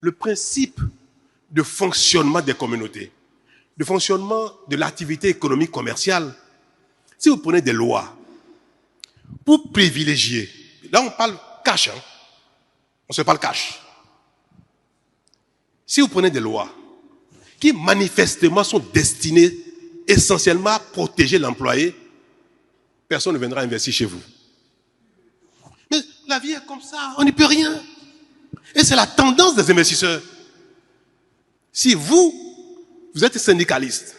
le principe de fonctionnement des communautés, de fonctionnement de l'activité économique commerciale. Si vous prenez des lois pour privilégier, là on parle cash, on se parle cash. Si vous prenez des lois qui manifestement sont destinées essentiellement à protéger l'employé, personne ne viendra investir chez vous. Mais la vie est comme ça, on n'y peut rien. Et c'est la tendance des investisseurs. Si vous êtes syndicaliste,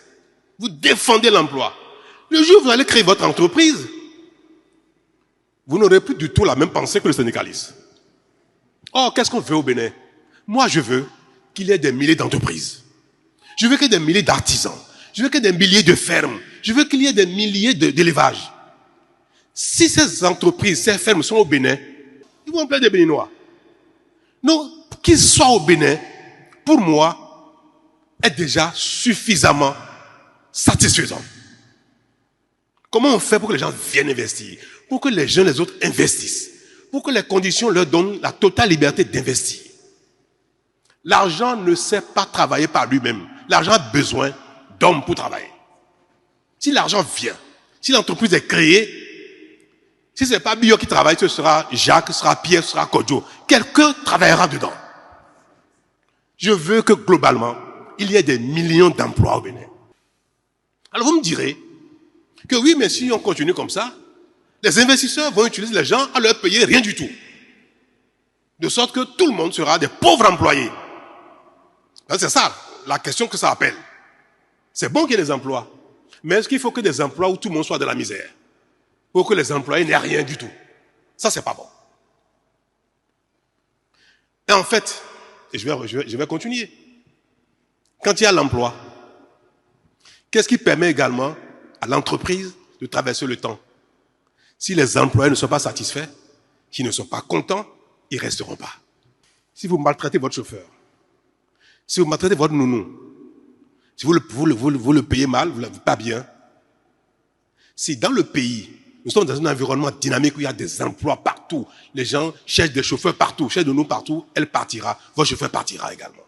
vous défendez l'emploi, le jour où vous allez créer votre entreprise, vous n'aurez plus du tout la même pensée que le syndicaliste. Or, qu'est-ce qu'on veut au Bénin? Moi, je veux qu'il y ait des milliers d'entreprises. Je veux qu'il y ait des milliers d'artisans. Je veux qu'il y ait des milliers de fermes. Je veux qu'il y ait des milliers d'élevages. Si ces entreprises, ces fermes sont au Bénin, ils vont employer des Béninois. Donc, qu'ils soient au Bénin, pour moi, est déjà suffisamment satisfaisant. Comment on fait pour que les gens viennent investir? Pour que les gens, les autres investissent? Pour que les conditions leur donnent la totale liberté d'investir? L'argent ne sait pas travailler par lui-même. L'argent a besoin d'hommes pour travailler. Si l'argent vient, si l'entreprise est créée, si ce n'est pas Bio qui travaille, ce sera Jacques, ce sera Pierre, ce sera Kodjo. Quelqu'un travaillera dedans. Je veux que globalement, il y ait des millions d'emplois au Bénin. Alors vous me direz que oui, mais si on continue comme ça, les investisseurs vont utiliser les gens à leur payer rien du tout. De sorte que tout le monde sera des pauvres employés. C'est ça la question que ça appelle. C'est bon qu'il y ait des emplois. Mais est-ce qu'il faut que des emplois où tout le monde soit de la misère? Pour que les employés n'aient rien du tout? Ça, c'est pas bon. Et en fait, et je vais continuer. Quand il y a l'emploi, qu'est-ce qui permet également à l'entreprise de traverser le temps? Si les employés ne sont pas satisfaits, s'ils ne sont pas contents, ils ne resteront pas. Si vous maltraitez votre chauffeur, si vous maltraitez votre nounou, si vous le payez mal, vous ne l'avez pas bien, si dans le pays, nous sommes dans un environnement dynamique où il y a des emplois partout, les gens cherchent des chauffeurs partout, cherchent de nous partout, elle partira, votre chauffeur partira également.